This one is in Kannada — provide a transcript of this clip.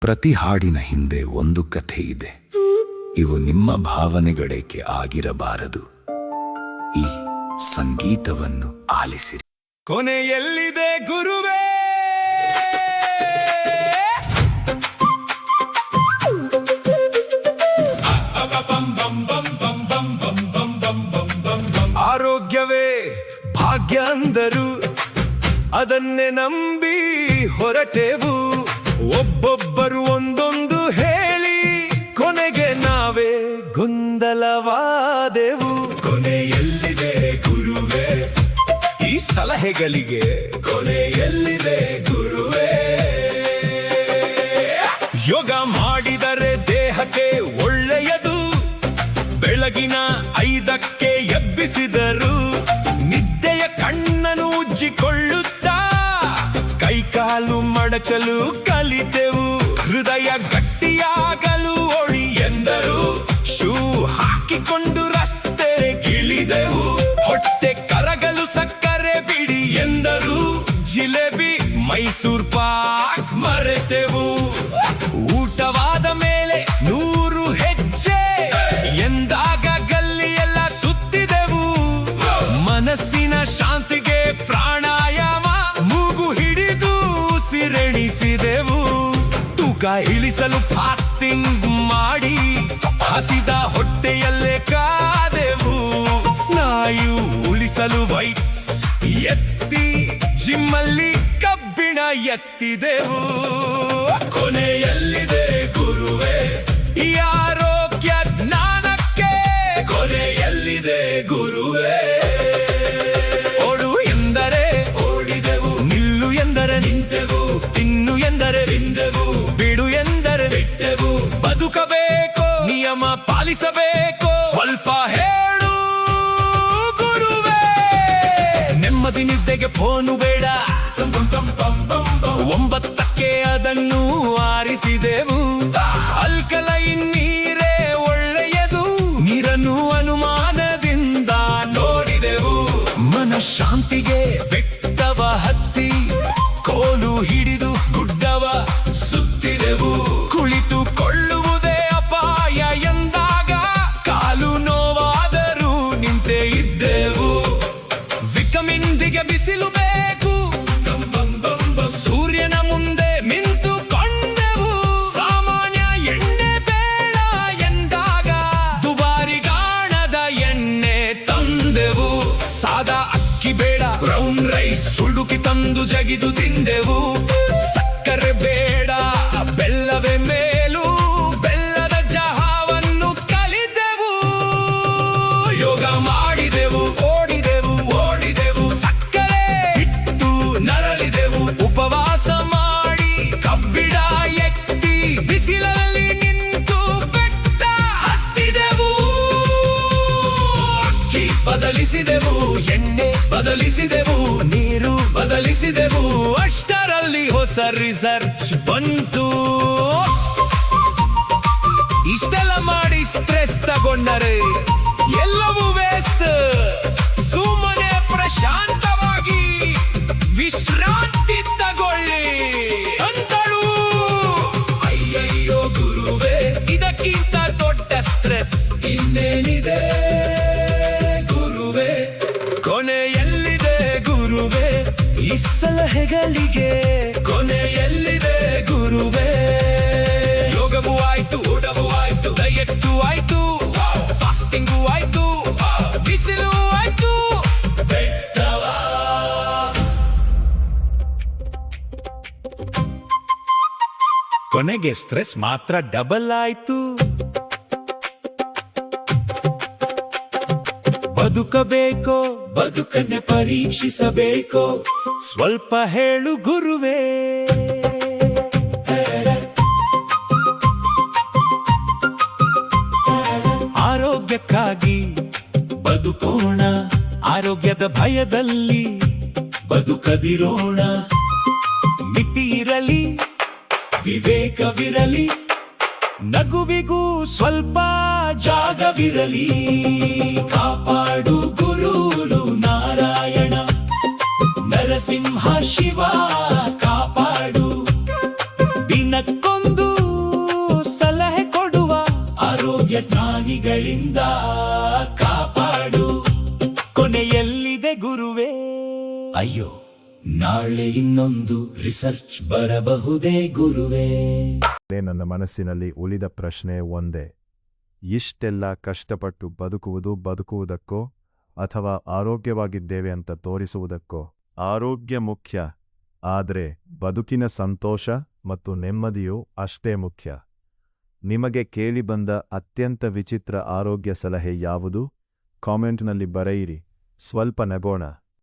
ಪ್ರತಿ ಹಾಡಿನ ಹಿಂದೆ ಒಂದು ಕಥೆ ಇದೆ. ಇವು ನಿಮ್ಮ ಭಾವನೆಗಳಿಗೆ ಆಗಿರಬಾರದು. ಈ ಸಂಗೀತವನ್ನು ಆಲಿಸಿರಿ. ಕೊನೆಯಲ್ಲಿದೆ ಗುರುವೇ, ಆರೋಗ್ಯವೇ ಭಾಗ್ಯ ಅಂದರು, ಅದನ್ನೇ ನಂಬಿ ಹೊರಟೆವು. ಒಬ್ಬೊಬ್ಬರು ಒಂದೊಂದು ಹೇಳಿ ಕೊನೆಗೆ ನಾವೇ ಗೊಂದಲವಾದೆವು. ಕೊನೆಯಲ್ಲಿದೆ ಗುರುವೇ, ಈ ಸಲಹೆಗಳಿಗೆ ಕೊನೆಯಲ್ಲಿದೆ ಗುರುವೇ. ಯೋಗ ಮಾಡಿದರೆ ದೇಹಕ್ಕೆ ಒಳ್ಳೆಯದು, ಬೆಳಗಿನ 5ಕ್ಕೆ ಎಬ್ಬಿಸಿದರು. ನಿದ್ದೆಯ ಕಣ್ಣನ್ನು ಉಜ್ಜಿಕೊಳ್ಳುತ್ತಾ ಕೈಕಾಲು ಮಡಚಲು ಕಲಿತೆವು. ಹೃದಯ ಗಟ್ಟಿಯಾಗಲು ಒಳಿ ಎಂದರು, ಶೂ ಹಾಕಿಕೊಂಡು ರಸ್ತೆಗಿಳಿದೆವು. ಹೊಟ್ಟೆ ಕರಗಲು ಸಕ್ಕರೆ ಬಿಡಿ ಎಂದರು, ಜಿಲೇಬಿ ಮೈಸೂರ್ ಪಾಕ್ ಮರೆತೆವು. ಊಟವಾದ ಮೇಲೆ 100 ಹೆಜ್ಜೆ ಎಂದಾಗ ಗಲ್ಲಿಯೆಲ್ಲ ಸುತ್ತಿದೆವು. ಮನಸ್ಸಿನ ಶಾಂತಿಗೆ ಪ್ರಾಣಾಯಾಮ, ಮೂಗು ಹಿಡಿದು ಉಸಿರೆಣಿಸಿದೆವು. ತೂಕ ಇಳಿಸಲು ಫಾಸ್ಟಿಂಗ್ ಮಾಡಿ ಹಸಿದ ಹೊಟ್ಟೆಯಲ್ಲೇ ಕಾದೆವು. ಸ್ನಾಯು ಉಳಿಸಲು ವೈಟ್ಸ್ ಎತ್ತಿ ಜಿಮ್ಮಲ್ಲಿ ಕಬ್ಬಿಣ ಎತ್ತಿದೆವು. ಕೊನೆಯಲ್ಲಿದೆ ಗುರುವೇ, ಈ ಆರೋಗ್ಯ ಜ್ಞಾನಕ್ಕೆ ಕೊನೆಯಲ್ಲಿದೆ ಗುರುವೇ. ಓಡು ಎಂದರೆ ಓಡಿದೆವು, ನಿಲ್ಲು ಎಂದರೆ ನಿಂತೆವು, ತಿನ್ನು ಎಂದರೆ ತಿಂದೆವು, ಬಿಡು ಎಂದರೆ ಬಿಟ್ಟೆವು. ಬದುಕಬೇಕು, ನಿಯಮ ಪಾಲಿಸಬೇಕು, ಸ್ವಲ್ಪ ಹೇಳು ಗುರುವೇ. ನೆಮ್ಮದಿ ನಿದ್ದೆಗೆ ಫೋನು ಬೇಡ, 9ಕ್ಕೆ ಅದನ್ನು ಆರಿಸಿದೆವು. ಅಲ್ಕಲೈನ್ ನೀರೇ ಒಳ್ಳೆಯದು, ನೀರನ್ನು ಅನುಮಾನದಿಂದ ನೋಡಿದೆವು. ಮನಃಶಾಂತಿಗೆ ಬೆಟ್ಟವ ಹತ್ತಿ ಕೋಲು ಹಿಡಿದು ಗುಡ್ಡವ ಸುತ್ತಿದೆವು. ಕುಳಿತುಕೊಳ್ಳುವುದೇ ಅಪಾಯ ಎಂದಾಗ ಕಾಲು ನೋವಾದರೂ ನಿಂತೇ ಇದ್ದೆವು. ವಿಟಮಿನ್ ಡಿಗೆ ಬಿಸಿಲು ಬೇಕು, ಸೂರ್ಯನ ಮುಂದೆ ನಿಂತುಕೊಂಡೆವು. ಸಾಮಾನ್ಯ ಎಣ್ಣೆ ಬೇಡ ಎಂದಾಗ ದುಬಾರಿ ಗಾಣದ ಎಣ್ಣೆ ತಂದೆವು. ಸಾದಾ ಅಕ್ಕಿ ಬೇಡ, ಬ್ರೌನ್ ರೈಸ್ ಹುಡುಕಿ ತಂದು ಜಗಿದು ತಿಂದೆವು. ಸಕ್ಕರೆ ಬೇಡ, ಬೆಲ್ಲವೇ ಮೇಲು, ಬೆಲ್ಲದ ಚಹಾವನ್ನು ಕಲಿದೆವು. ಯೋಗ ಮಾಡಿದೆವು, ಓಡಿದೆವು, ಸಕ್ಕರೆ ಬಿಟ್ಟು ನರಳಿದೆವು. ಉಪವಾಸ ಮಾಡಿ ಕಬ್ಬಿಣ ಎತ್ತಿ ಬಿಸಿಲಲ್ಲಿ ನಿಂತು ಬೆಟ್ಟ ಹತ್ತಿದೆವು. ಅಕ್ಕಿ ಬದಲಿಸಿದೆವು, ಎಣ್ಣೆ ಬದಲಿಸಿದೆವು, ನೀರು ಬದಲಿಸಿದೆವು. ಅಷ್ಟರಲ್ಲಿ ಹೊಸ ರಿಸರ್ಚ್ ಬಂತು. ಇಷ್ಟೆಲ್ಲ ಮಾಡಿ ಸ್ಟ್ರೆಸ್ ತಗೊಂಡರೆ ಎಲ್ಲವೂ ವೇಸ್ಟ್. ಸುಮ್ಮನೆ ಪ್ರಶಾಂತವಾಗಿ ವಿಶ್ರಾಂತಿ ತಗೊಳ್ಳಿ ಅಂತಳು. ಅಯ್ಯಯ್ಯೋ ಗುರುವೇ, ಇದಕ್ಕಿಂತ ದೊಡ್ಡ ಸ್ಟ್ರೆಸ್ ಇನ್ನೇನಿದೆ ಗುರುವೇ. ಕೊನೆಯಲ್ಲಿದೆ ಗುರುವೇ, ಈ ಸಲಹೆಗಳಿಗೆ ಕೊನೆಯಲ್ಲಿದೆ ಗುರುವೇ. ಯೋಗವೂ ಆಯ್ತು, ಊಟವೂ ಆಯ್ತು, ಡಯೆಟ್ಟು ಆಯ್ತು, ಫಾಸ್ಟಿಂಗು ಆಯ್ತು, ಬಿಸಿಲು ಆಯ್ತು, ಬೆಟ್ಟವ. ಕೊನೆಗೆ ಸ್ಟ್ರೆಸ್ ಮಾತ್ರ ಡಬಲ್ ಆಯ್ತು. ಬದುಕಬೇಕೋ, ಬದುಕನ್ನೇ ಪರೀಕ್ಷಿಸಬೇಕೋ, ಸ್ವಲ್ಪ ಹೇಳು ಗುರುವೇ. ಆರೋಗ್ಯಕ್ಕಾಗಿ ಬದುಕೋಣ, ಆರೋಗ್ಯದ ಭಯದಲ್ಲಿ ಬದುಕದಿರೋಣ. ಮಿತಿ ಇರಲಿ, ವಿವೇಕವಿರಲಿ, ನಗುವಿಗೂ ಸ್ವಲ್ಪ ಜಾಗವಿರಲಿ. ಕಾಪಾಡು ಗುರು ನಾರಾಯಣ, ನರಸಿಂಹ ಶಿವ ಕಾಪಾಡು. ದಿನಕ್ಕೊಂದು ವನ್ಯಪ್ರಾಣಿಗಳಿಂದ ಕಾಪಾಡು. ಕೊನೆಯಲ್ಲಿದೆ ಗುರುವೇ? ಅಯ್ಯೋ, ನಾಳೆ ಇನ್ನೊಂದು ರಿಸರ್ಚ್ ಬರಬಹುದೇ ಗುರುವೇ? ನನ್ನ ಮನಸ್ಸಿನಲ್ಲಿ ಉಳಿದ ಪ್ರಶ್ನೆ ಒಂದೇ. ಇಷ್ಟೆಲ್ಲ ಕಷ್ಟಪಟ್ಟು ಬದುಕುವುದಕ್ಕೋ ಅಥವಾ ಆರೋಗ್ಯವಾಗಿದ್ದೇವೆ ಅಂತ ತೋರಿಸುವುದಕ್ಕೋ? ಆರೋಗ್ಯ ಮುಖ್ಯ, ಆದರೆ ಬದುಕಿನ ಸಂತೋಷ ಮತ್ತು ನೆಮ್ಮದಿಯೂ ಅಷ್ಟೇ ಮುಖ್ಯ. ನಿಮಗೆ ಕೇಳಿಬಂದ ಅತ್ಯಂತ ವಿಚಿತ್ರ ಆರೋಗ್ಯ ಸಲಹೆ ಯಾವುದು? ಕಾಮೆಂಟ್ನಲ್ಲಿ ಬರೆಯಿರಿ, ಸ್ವಲ್ಪ ನಗೋಣ.